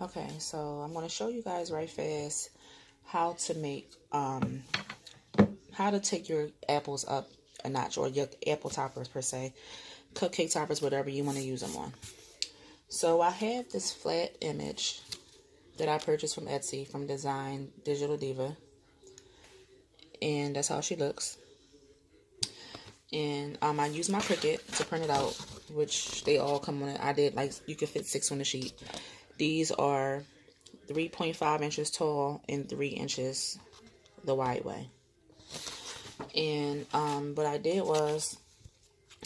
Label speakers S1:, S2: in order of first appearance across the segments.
S1: Okay, so I'm going to show you guys right fast how to make, how to take your apples up a notch, or your apple toppers per se, cupcake toppers, whatever you want to use them on. So I have this flat image that I purchased from Etsy from Design Digital Diva, and that's how she looks. And I used my Cricut to print it out, which they all come on it. I did, like, you could fit 6 on the sheet. These are 3.5 inches tall and 3 inches the wide way. And what I did was,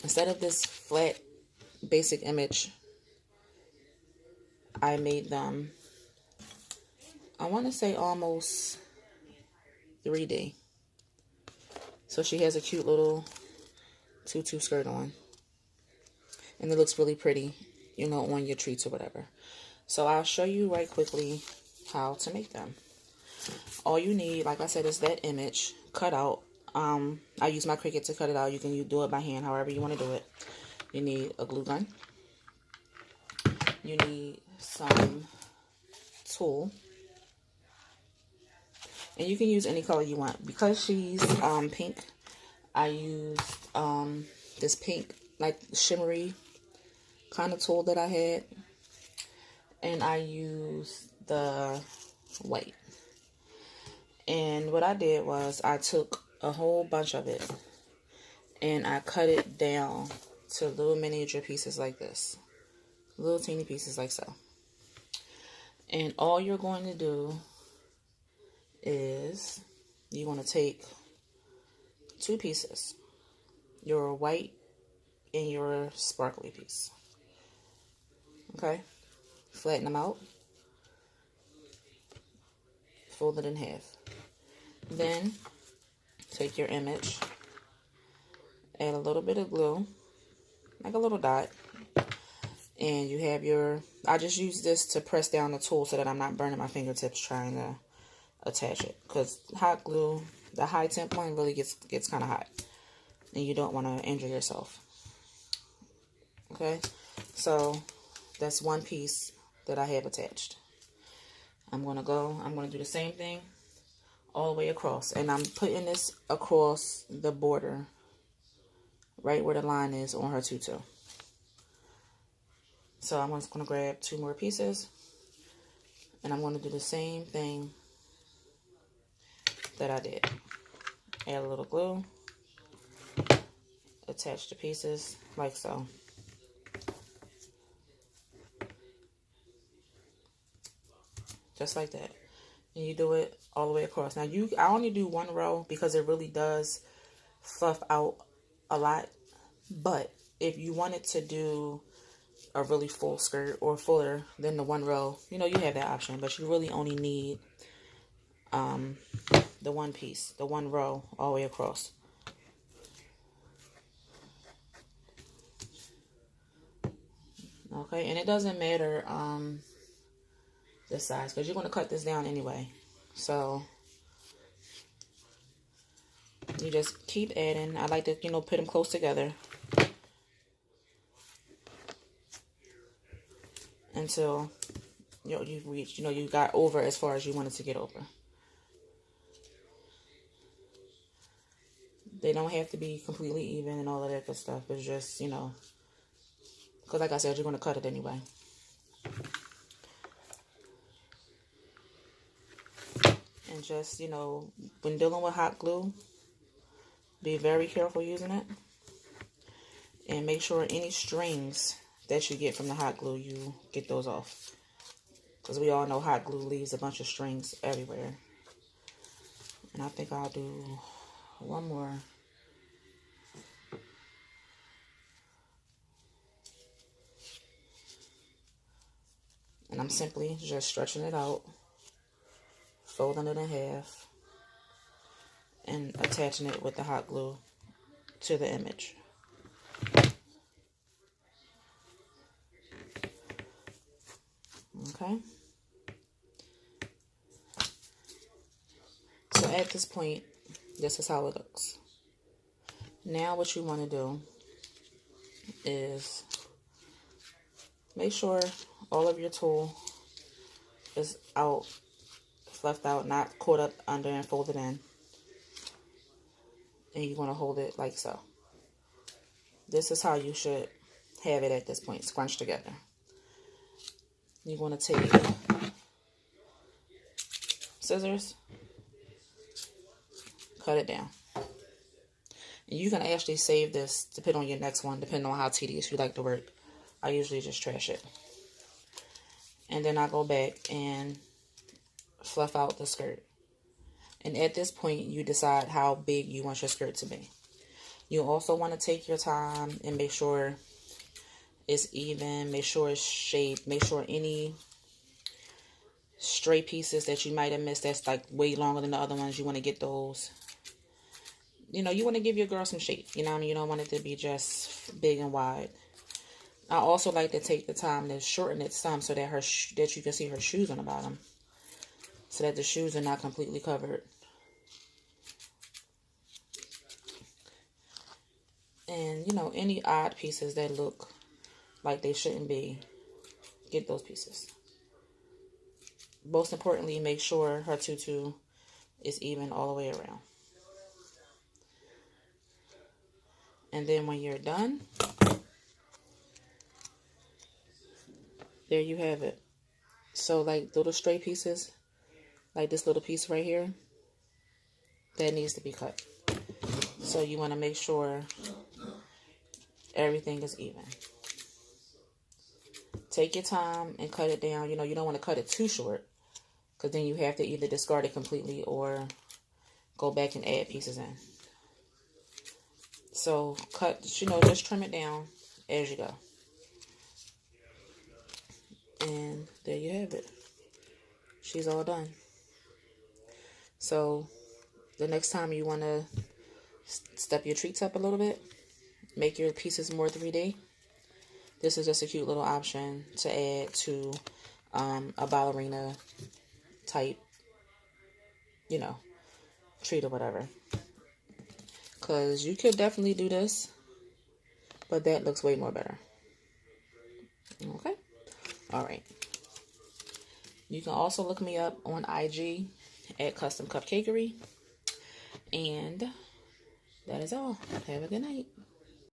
S1: instead of this flat basic image, I made them, I want to say, almost 3D. So she has a cute little tutu skirt on, and it looks really pretty, you know, on your treats or whatever. So I'll show you right quickly how to make them. All you need, like I said, is that image cut out. I use my Cricut to cut it out. You can do it by hand, however you want to do it. You need a glue gun. You need some tulle. And you can use any color you want. Because she's pink, I used this pink, like, shimmery kind of tulle that I had. And I used the white. And what I did was I took a whole bunch of it and I cut it down to little miniature pieces like this. Little teeny pieces like so. And all you're going to do is you're going to take 2 pieces, your white and your sparkly piece. Okay? Flatten them out. Fold it in half. Then take your image, add a little bit of glue, like a little dot, and you have your, I just use this to press down the tool so that I'm not burning my fingertips trying to attach it, because hot glue, the high temp one, really gets kind of hot, and you don't want to injure yourself. Okay, so that's one piece that I have attached. I'm going to do the same thing all the way across, and I'm putting this across the border, right where the line is on her tutu. So I'm just going to grab 2 more pieces, and I'm going to do the same thing that I did. Add a little glue, attach the pieces like so. Just like that. And you do it all the way across. Now I only do 1 row because it really does fluff out a lot. But if you wanted to do a really full skirt or fuller than the 1 row, you know, you have that option. But you really only need the 1 piece, the 1 row all the way across. Okay, and it doesn't matter the size, because you're going to cut this down anyway. So you just keep adding. I like to, you know, put them close together until, you know, you've reached, you know, you got over as far as you wanted to get over. They don't have to be completely even and all of that good stuff. It's just, you know, because like I said, you're going to cut it anyway. And just, you know, when dealing with hot glue, be very careful using it. And make sure any strings that you get from the hot glue, you get those off. Because we all know hot glue leaves a bunch of strings everywhere. And I think I'll do 1 more. And I'm simply just stretching it out, folding it in half, and attaching it with the hot glue to the image. Okay? So at this point, this is how it looks. Now what you want to do is make sure all of your tulle is out, fluffed out, not caught up under and folded in. And you're going to hold it like so. This is how you should have it at this point, scrunched together. You're going to take scissors, cut it down. And you can actually save this to put on your next one, depending on how tedious you like to work. I usually just trash it. And then I go back and fluff out the skirt. And at this point, you decide how big you want your skirt to be. You also want to take your time and make sure it's even, make sure it's shaped, make sure any stray pieces that you might have missed that's like way longer than the other ones, you want to get those. You know, you want to give your girl some shape. You know what I mean? You don't want it to be just big and wide. I also like to take the time to shorten it some so that that you can see her shoes on the bottom. So that the shoes are not completely covered. And, you know, any odd pieces that look like they shouldn't be, get those pieces. Most importantly, make sure her tutu is even all the way around. And then when you're done, there you have it. So like little stray pieces, like this little piece right here, that needs to be cut. So you want to make sure everything is even. Take your time and cut it down. You know, you don't want to cut it too short, because then you have to either discard it completely or go back and add pieces in. So cut, you know, just trim it down as you go. And there you have it. She's all done. So the next time you want to step your treats up a little bit, make your pieces more 3D. This is just a cute little option to add to a ballerina type, you know, treat or whatever. Because you could definitely do this, but that looks way more better. Okay? All right. You can also look me up on IG at Custom Cupcakery. And that is all. Have a good night.